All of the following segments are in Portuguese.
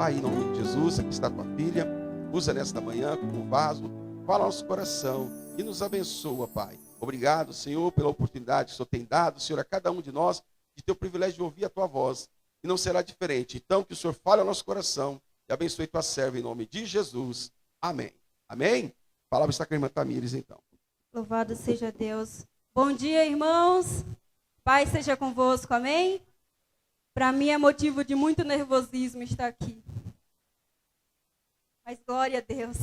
Pai, em nome de Jesus, aqui está a tua filha. Usa nesta manhã como vaso, fala ao nosso coração e nos abençoa, Pai. Obrigado, Senhor, pela oportunidade que o Senhor tem dado, Senhor, a cada um de nós, de ter o privilégio de ouvir a tua voz. E não será diferente. Então, que o Senhor fale ao nosso coração e abençoe tua serva em nome de Jesus. Amém. Amém? A palavra está com a irmã Tamires, então. Louvado seja Deus. Bom dia, irmãos. Pai seja convosco, amém? Para mim é motivo de muito nervosismo estar aqui. Mas glória a Deus.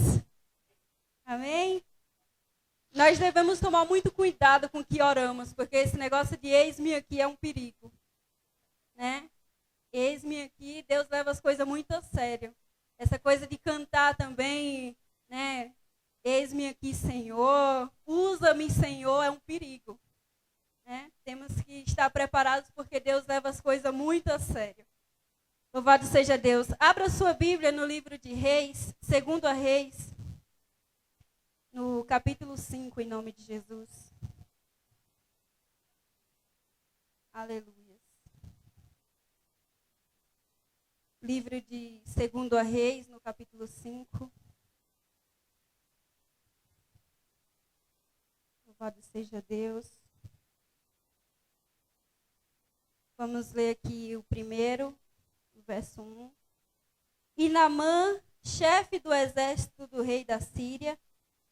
Amém? Nós devemos tomar muito cuidado com o que oramos, porque esse negócio de eis-me aqui é um perigo. Né? Eis-me aqui, Deus leva as coisas muito a sério. Essa coisa de cantar também, né? Eis-me aqui, Senhor, usa-me, Senhor, é um perigo. Né? Temos que estar preparados porque Deus leva as coisas muito a sério. Louvado seja Deus. Abra sua Bíblia no livro de Reis, 2 Reis, no capítulo 5, em nome de Jesus. Aleluia. Livro de 2 Reis, no capítulo 5. Louvado seja Deus. Vamos ler aqui o primeiro, o verso 1. E Naamã, chefe do exército do rei da Síria,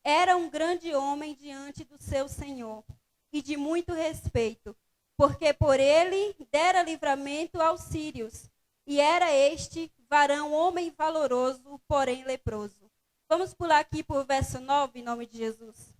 era um grande homem diante do seu senhor, e de muito respeito, porque por ele dera livramento aos sírios, e era este varão homem valoroso, porém leproso. Vamos pular aqui para o verso 9, em nome de Jesus.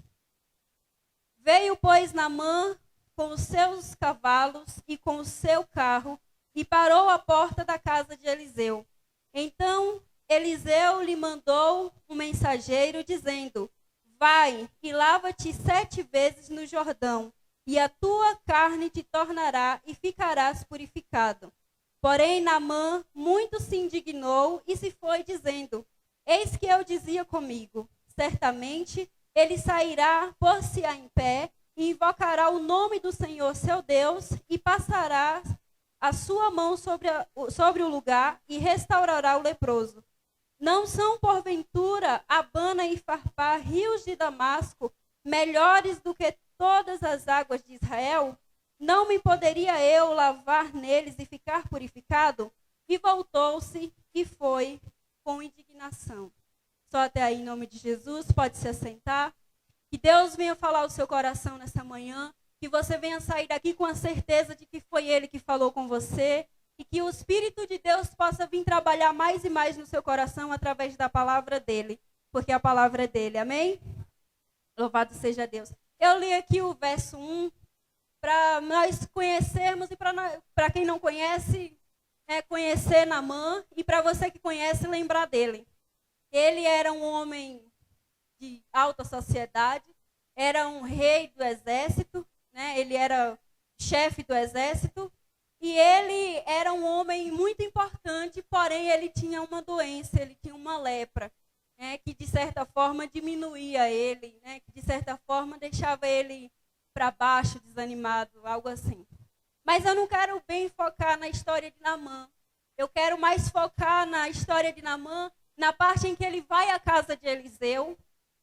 Veio, pois, Naamã com os seus cavalos e com o seu carro, e parou à porta da casa de Eliseu. Então Eliseu lhe mandou um mensageiro, dizendo: vai e lava-te 7 vezes no Jordão, e a tua carne te tornará e ficarás purificado. Porém Naamã muito se indignou e se foi, dizendo: eis que eu dizia comigo, certamente ele sairá, pôr-se-á em pé, e invocará o nome do Senhor seu Deus, e passará a sua mão sobre o lugar, e restaurará o leproso. Não são, porventura, Abana e Farpá, rios de Damasco, melhores do que todas as águas de Israel? Não me poderia eu lavar neles e ficar purificado? E voltou-se e foi com indignação. Só até aí, em nome de Jesus, pode se assentar. Que Deus venha falar ao seu coração nessa manhã, que você venha sair daqui com a certeza de que foi Ele que falou com você, e que o Espírito de Deus possa vir trabalhar mais e mais no seu coração através da palavra dEle, porque a palavra é dEle, amém? Louvado seja Deus. Eu li aqui o verso 1, para nós conhecermos, e para quem não conhece, conhecer Naamã, e para você que conhece, lembrar dele. Ele era um homem de alta sociedade, era um rei do exército, né? Ele era chefe do exército, e ele era um homem muito importante, porém ele tinha uma doença, ele tinha uma lepra, né? Que de certa forma diminuía ele, né? Que de certa forma deixava ele para baixo, desanimado, algo assim. Mas eu não quero bem focar na história de Naamã, eu quero mais focar na história de Naamã, na parte em que ele vai à casa de Eliseu,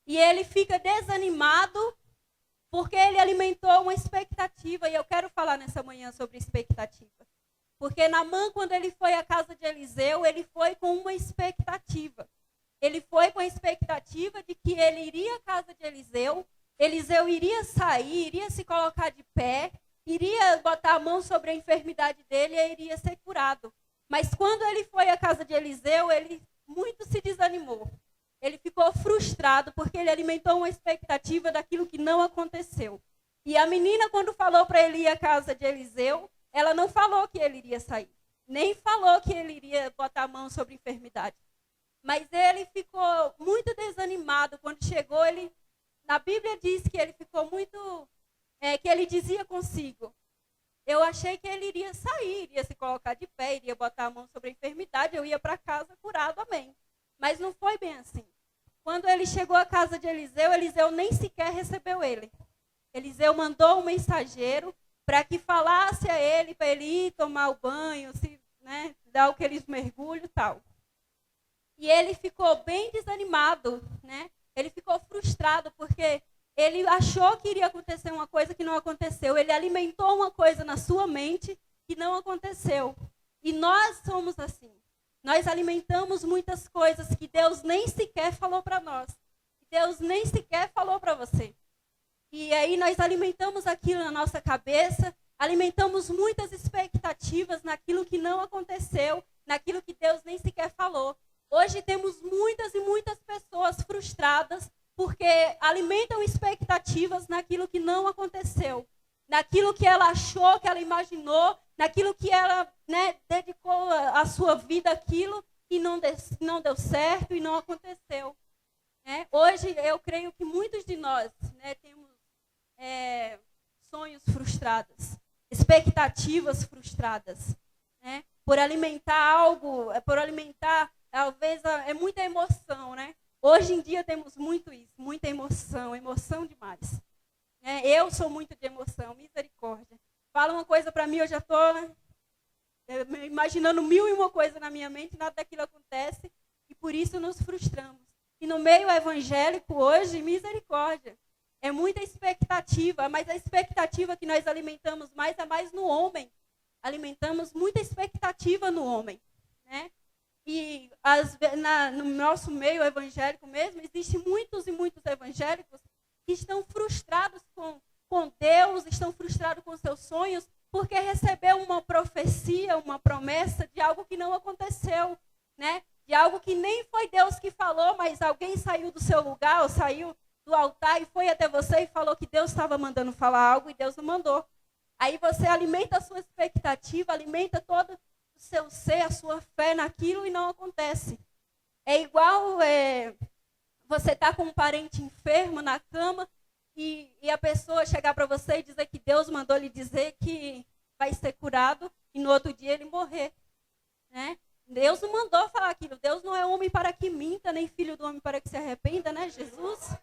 e ele fica desanimado porque ele alimentou uma expectativa. E eu quero falar nessa manhã sobre expectativa. Porque Naamã, quando ele foi à casa de Eliseu, ele foi com uma expectativa. Ele foi com a expectativa de que ele iria à casa de Eliseu, Eliseu iria sair, iria se colocar de pé, iria botar a mão sobre a enfermidade dele e iria ser curado. Mas quando ele foi à casa de Eliseu, ele muito se desanimou. Ele ficou frustrado porque ele alimentou uma expectativa daquilo que não aconteceu. E a menina, quando falou para ele ir à casa de Eliseu, ela não falou que ele iria sair, nem falou que ele iria botar a mão sobre a enfermidade. Mas ele ficou muito desanimado quando chegou. Na Bíblia diz que ele ficou muito, que ele dizia consigo: eu achei que ele iria sair, iria se colocar de pé, iria botar a mão sobre a enfermidade, eu ia para casa curado, amém. Mas não foi bem assim. Quando ele chegou à casa de Eliseu, Eliseu nem sequer recebeu ele. Eliseu mandou um mensageiro para que falasse a ele, para ele ir tomar o banho, dar aqueles mergulhos e tal. e ele ficou bem desanimado, né? Ele ficou frustrado porque ele achou que iria acontecer uma coisa que não aconteceu. Ele alimentou uma coisa na sua mente que não aconteceu. E nós somos assim. Nós alimentamos muitas coisas que Deus nem sequer falou para nós. Deus nem sequer falou para você. E aí nós alimentamos aquilo na nossa cabeça, alimentamos muitas expectativas naquilo que não aconteceu, naquilo que Deus nem sequer falou. Hoje temos muitas e muitas pessoas frustradas porque alimentam expectativas naquilo que não aconteceu, naquilo que ela achou, que ela imaginou, naquilo que ela, né, dedicou a sua vida àquilo e não deu certo e não aconteceu. Hoje eu creio que muitos de nós, né, temos sonhos frustrados, expectativas frustradas, né, por alimentar algo, por alimentar, talvez, é muita emoção, né? Hoje em dia temos muito isso, muita emoção, emoção demais. Eu sou muito de emoção, misericórdia. Fala uma coisa para mim, eu já estou imaginando 1001 coisas na minha mente, nada daquilo acontece, e por isso nos frustramos. E no meio evangélico hoje, misericórdia. É muita expectativa, mas a expectativa que nós alimentamos mais é mais no homem. Alimentamos muita expectativa no homem, né? E no nosso meio evangélico mesmo, existem muitos e muitos evangélicos que estão frustrados com Deus, estão frustrados com seus sonhos, porque recebeu uma profecia, uma promessa de algo que não aconteceu, né? De algo que nem foi Deus que falou, mas alguém saiu do seu lugar, ou saiu do altar e foi até você e falou que Deus estava mandando falar algo e Deus não mandou. Aí você alimenta a sua expectativa, alimenta todo o seu ser, a sua fé naquilo e não acontece. É igual você estar com um parente enfermo na cama e a pessoa chegar para você e dizer que Deus mandou lhe dizer que vai ser curado e no outro dia ele morrer, né? Deus não mandou falar aquilo. Deus não é homem para que minta, nem filho do homem para que se arrependa, né, Jesus?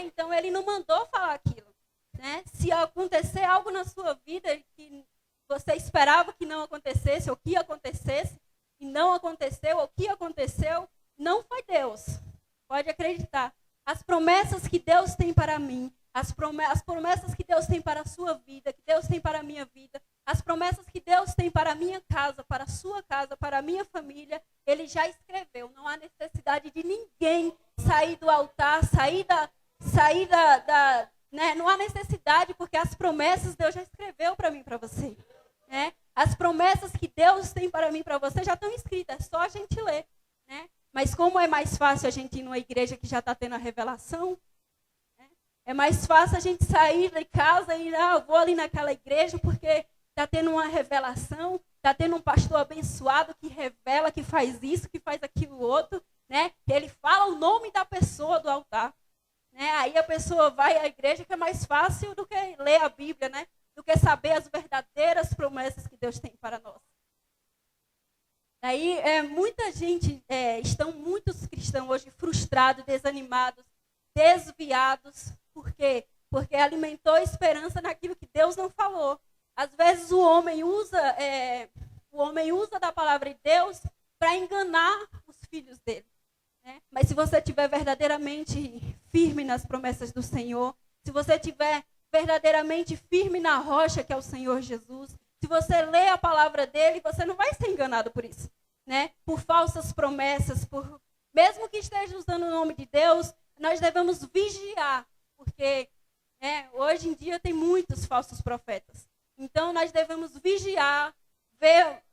Então, ele não mandou falar aquilo, né? Se acontecer algo na sua vida que você esperava que não acontecesse, ou que acontecesse, e não aconteceu, ou que aconteceu, não foi Deus. Pode acreditar. As promessas que Deus tem para mim, as promessas que Deus tem para a sua vida, que Deus tem para a minha vida, as promessas que Deus tem para a minha casa, para a sua casa, para a minha família, Ele já escreveu. Não há necessidade de ninguém sair do altar, né? Não há necessidade, porque as promessas Deus já escreveu para mim e para você, né? As promessas que Deus tem para mim e para você já estão escritas, é só a gente ler, né? Mas como é mais fácil a gente ir numa igreja que já está tendo a revelação, né? É mais fácil a gente sair de casa e eu vou ali naquela igreja porque está tendo uma revelação, está tendo um pastor abençoado que revela, que faz isso, que faz aquilo outro, né? Ele fala o nome da pessoa do altar, né? Aí a pessoa vai à igreja, que é mais fácil do que ler a Bíblia, né? Do que saber as verdadeiras promessas que Deus tem para nós. Aí muita gente, estão muitos cristãos hoje frustrados, desanimados, desviados. Por quê? Porque alimentou esperança naquilo que Deus não falou. Às vezes o homem usa da palavra de Deus para enganar os filhos dele, né? Mas se você estiver verdadeiramente firme nas promessas do Senhor, se você estiver verdadeiramente firme na rocha que é o Senhor Jesus, se você lê a palavra dele, você não vai ser enganado por isso, né? Por falsas promessas, mesmo que esteja usando o nome de Deus, nós devemos vigiar, porque hoje em dia tem muitos falsos profetas. Então, nós devemos vigiar, ver,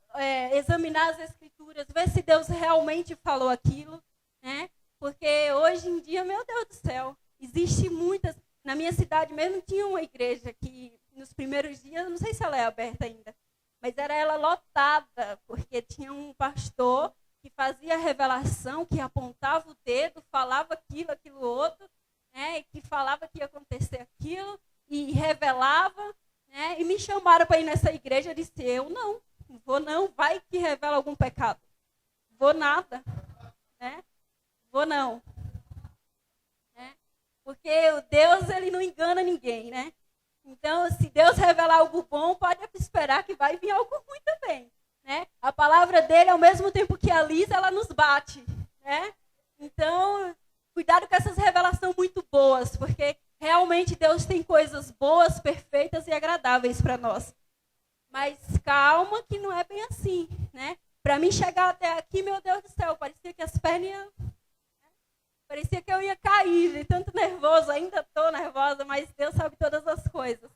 examinar as Escrituras, ver se Deus realmente falou aquilo, né? Porque hoje em dia, meu Deus do céu, existe muitas. Na minha cidade mesmo tinha uma igreja que, nos primeiros dias, não sei se ela é aberta ainda, mas era ela lotada, porque tinha um pastor que fazia revelação, que apontava o dedo, falava aquilo outro, né? E que falava que ia acontecer aquilo, e revelava. E me chamaram para ir nessa igreja. Eu disse, eu não vou não, vai que revela algum pecado. Vou nada, né? Vou não. Porque o Deus, ele não engana ninguém, né? Então, se Deus revelar algo bom, pode esperar que vai vir algo ruim também, né? A palavra dele, ao mesmo tempo que alisa, ela nos bate, né? Então, cuidado com essas revelações muito boas, porque realmente Deus tem coisas boas, perfeitas e agradáveis para nós. Mas calma que não é bem assim, né? Para mim chegar até aqui, meu Deus do céu, parecia que as pernas... Parecia que eu ia cair, de tanto nervoso, ainda estou nervosa, mas Deus sabe todas as coisas.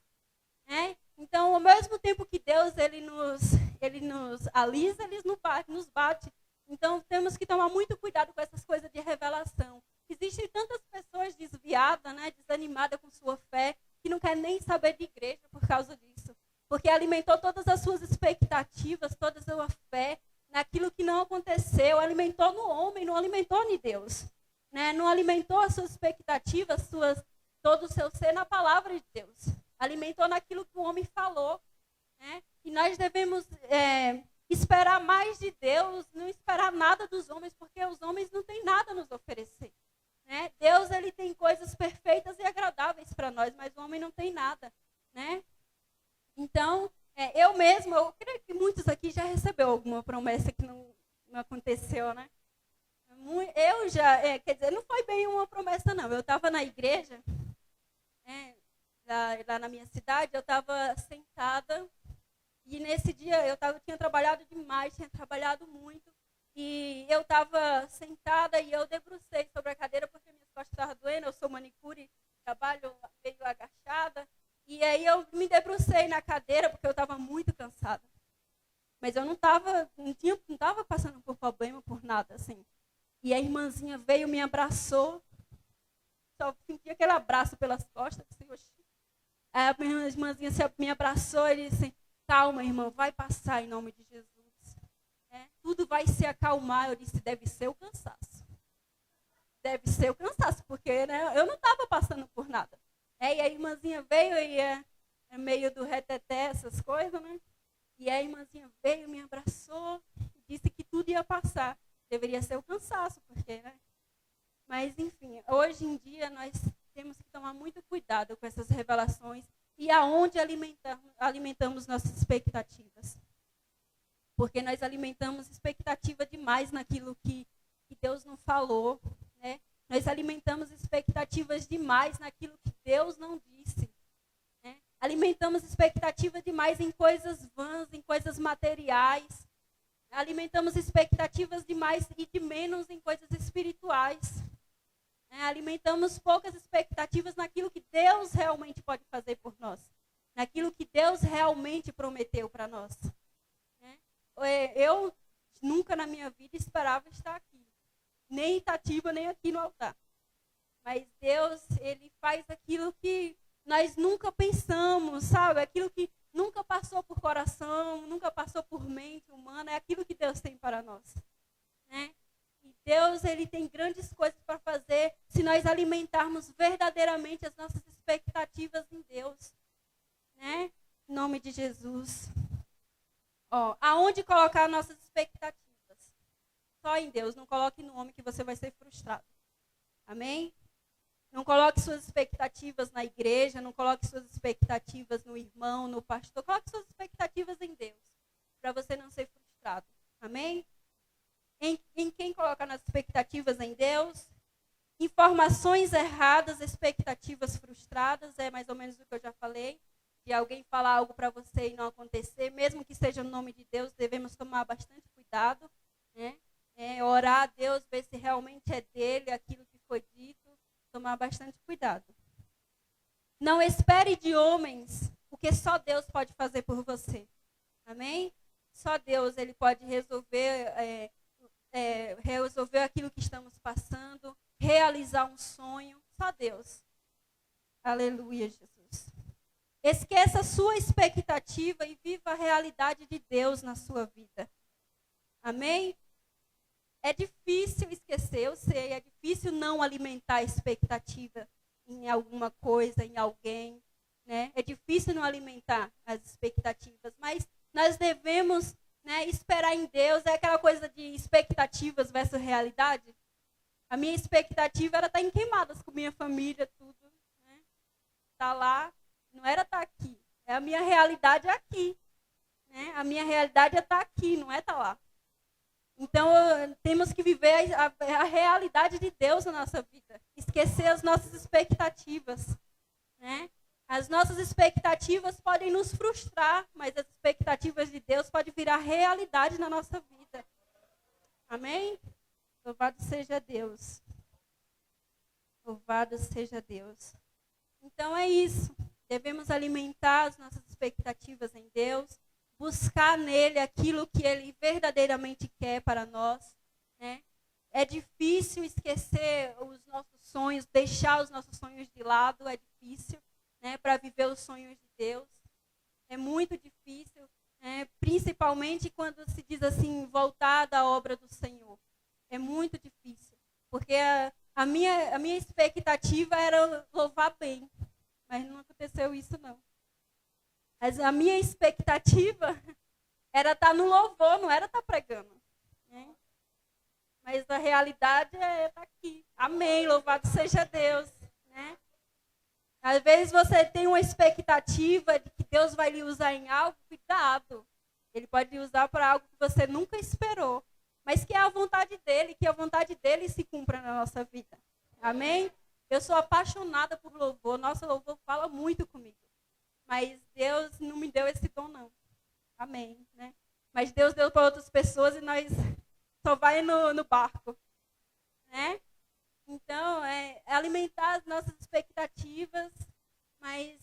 Né? Então, ao mesmo tempo que Deus ele nos alisa, ele nos bate. Então, temos que tomar muito cuidado com essas coisas de revelação. Existem tantas pessoas desviadas, né, desanimadas com sua fé, que não querem nem saber de igreja por causa disso. Porque alimentou todas as suas expectativas, toda a sua fé naquilo que não aconteceu. Alimentou no homem, não alimentou em Deus. Né? Não alimentou as suas expectativas, todo o seu ser na palavra de Deus. Alimentou naquilo que o homem falou. Né? E nós devemos esperar mais de Deus, não esperar nada dos homens, porque os homens não têm nada a nos oferecer. Né? Deus ele tem coisas perfeitas e agradáveis para nós, mas o homem não tem nada. Né? Então, eu creio que muitos aqui já recebeu alguma promessa que não aconteceu, né? Eu já, quer dizer, não foi bem uma promessa, não. Eu estava na igreja, lá na minha cidade, eu estava sentada, e nesse dia eu tinha trabalhado demais, tinha trabalhado muito, e eu estava sentada e eu debrucei sobre a cadeira, porque minhas costas estavam doendo, eu sou manicure, trabalho meio agachada, e aí eu me debrucei na cadeira, porque eu estava muito cansada. Mas eu não estava passando por problema, por nada, assim. E a irmãzinha veio, me abraçou. Só senti aquele abraço pelas costas. Aí a minha irmãzinha me abraçou e disse, calma, irmã, vai passar em nome de Jesus. Tudo vai se acalmar. Eu disse, deve ser o cansaço. Deve ser o cansaço, porque né, eu não estava passando por nada. E a irmãzinha veio e é meio do reteté, essas coisas, né? E a irmãzinha veio, me abraçou e disse que tudo ia passar. Deveria ser o cansaço, porque, né? Mas, enfim, hoje em dia nós temos que tomar muito cuidado com essas revelações e aonde alimentamos nossas expectativas. Porque nós alimentamos expectativa demais naquilo que Deus não falou, né? Nós alimentamos expectativas demais naquilo que Deus não disse. Né? Alimentamos expectativa demais em coisas vãs, em coisas materiais. Alimentamos expectativas demais e de menos em coisas espirituais. Alimentamos poucas expectativas naquilo que Deus realmente pode fazer por nós. Naquilo que Deus realmente prometeu para nós. Eu nunca na minha vida esperava estar aqui. Nem em Itatiba, nem aqui no altar. Mas Deus, Ele faz aquilo que nós nunca pensamos, sabe? Aquilo que nunca passou por coração, nunca passou por mente humana, é aquilo que Deus tem para nós. Né? E Deus, Ele tem grandes coisas para fazer se nós alimentarmos verdadeiramente as nossas expectativas em Deus. Né? Em nome de Jesus. Aonde colocar nossas expectativas? Só em Deus, não coloque no homem que você vai ser frustrado. Amém? Não coloque suas expectativas na igreja, não coloque suas expectativas no irmão, no pastor. Coloque suas expectativas em Deus, para você não ser frustrado. Amém? Em quem colocar nas expectativas em Deus? Informações erradas, expectativas frustradas, é mais ou menos o que eu já falei. De alguém falar algo para você e não acontecer, mesmo que seja no nome de Deus, devemos tomar bastante cuidado. Né? Orar a Deus, ver se realmente é dele aquilo que foi dito. Tomar bastante cuidado. Não espere de homens o que só Deus pode fazer por você. Amém? Só Deus ele pode resolver aquilo que estamos passando, realizar um sonho. Só Deus. Aleluia, Jesus. Esqueça a sua expectativa e viva a realidade de Deus na sua vida. Amém? É difícil esquecer, eu sei, é difícil não alimentar a expectativa em alguma coisa, em alguém. Né? É difícil não alimentar as expectativas, mas nós devemos, né, esperar em Deus. É aquela coisa de expectativas versus realidade. A minha expectativa era estar em Queimadas com minha família, tudo. Né? Tá lá, não era estar aqui. A minha realidade é aqui. Né? A minha realidade é estar aqui, não é estar lá. Então, temos que viver a realidade de Deus na nossa vida. Esquecer as nossas expectativas, né? As nossas expectativas podem nos frustrar, mas as expectativas de Deus podem virar realidade na nossa vida. Amém? Louvado seja Deus. Louvado seja Deus. Então é isso. Devemos alimentar as nossas expectativas em Deus, buscar nele aquilo que ele verdadeiramente quer para nós, né? É difícil esquecer os nossos sonhos, deixar os nossos sonhos de lado, é difícil, né, para viver os sonhos de Deus. É muito difícil, né, principalmente quando se diz assim, voltar da obra do Senhor. É muito difícil, porque a minha expectativa era louvar bem, mas não aconteceu isso não. Mas a minha expectativa era estar no louvor, não era estar pregando, né? Mas a realidade é estar aqui. Amém, louvado seja Deus, né? Às vezes você tem uma expectativa de que Deus vai lhe usar em algo, cuidado. Ele pode lhe usar para algo que você nunca esperou, mas que é a vontade dele, que a vontade dele se cumpra na nossa vida. Amém? Eu sou apaixonada por louvor, nosso louvor fala muito comigo. Mas Deus não me deu esse dom, não. Amém, né? Mas Deus deu para outras pessoas e nós só vai no barco, né? Então, é alimentar as nossas expectativas, mas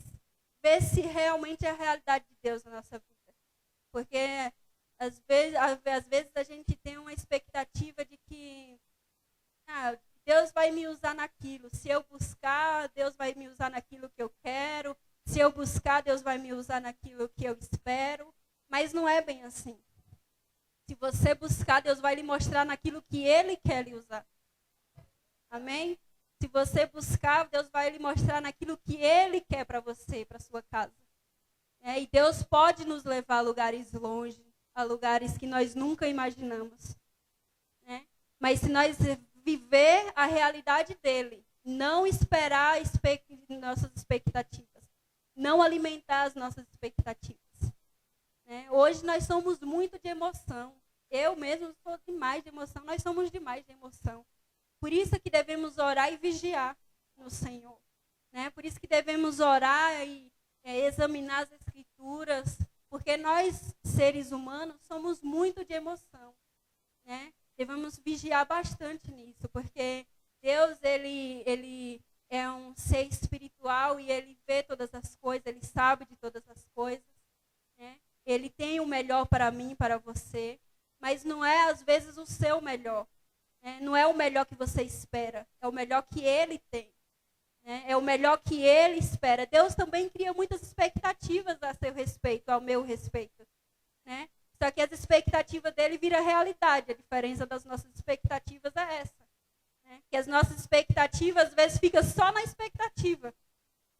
ver se realmente é a realidade de Deus na nossa vida. Porque, às vezes a gente tem uma expectativa de que Deus vai me usar naquilo. Se eu buscar, Deus vai me usar naquilo que eu quero. Se eu buscar, Deus vai me usar naquilo que eu espero. Mas não é bem assim. Se você buscar, Deus vai lhe mostrar naquilo que Ele quer lhe usar. Amém? Se você buscar, Deus vai lhe mostrar naquilo que Ele quer para você, para sua casa. E Deus pode nos levar a lugares longe, a lugares que nós nunca imaginamos. Né? Mas se nós viver a realidade dEle, não esperar nossas expectativas, não alimentar as nossas expectativas. Né? Hoje nós somos muito de emoção. Eu mesmo sou demais de emoção, nós somos demais de emoção. Por isso que devemos orar e vigiar no Senhor. Né? Por isso que devemos orar e examinar as Escrituras, porque nós, seres humanos, somos muito de emoção. Né? Devemos vigiar bastante nisso, porque Deus, ele é um ser espiritual e Ele vê todas as coisas, Ele sabe de todas as coisas. Né? Ele tem o melhor para mim, para você, mas não é, às vezes, o seu melhor. Não é o melhor que você espera, é o melhor que Ele tem. É o melhor que Ele espera. Deus também cria muitas expectativas a seu respeito, ao meu respeito. Né? Só que as expectativas dele viram realidade. A diferença das nossas expectativas é essa. Né? Que as nossas expectativas, às vezes, ficam só na expectativa.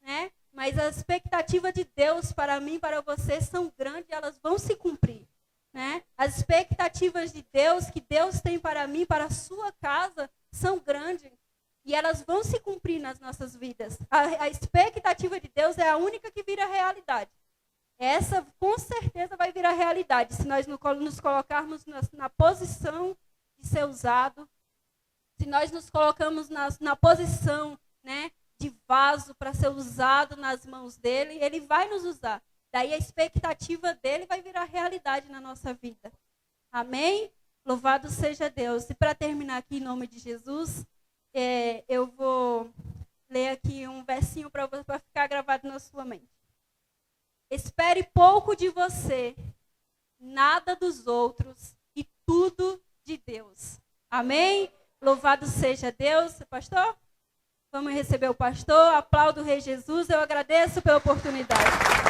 Né? Mas a expectativa de Deus para mim e para você são grandes e elas vão se cumprir. Né? As expectativas de Deus, que Deus tem para mim, para a sua casa, são grandes. E elas vão se cumprir nas nossas vidas. A expectativa de Deus é a única que vira realidade. Essa, com certeza, vai virar realidade. Se nós nos colocarmos na posição de ser usado, se nós nos colocamos na posição, né, de vaso para ser usado nas mãos dele, ele vai nos usar. Daí a expectativa dele vai virar realidade na nossa vida. Amém? Louvado seja Deus. E para terminar aqui, em nome de Jesus, eu vou ler aqui um versinho para ficar gravado na sua mente. Espere pouco de você, nada dos outros e tudo de Deus. Amém? Louvado seja Deus. Pastor? Vamos receber o pastor. Aplaudo o Rei Jesus. Eu agradeço pela oportunidade.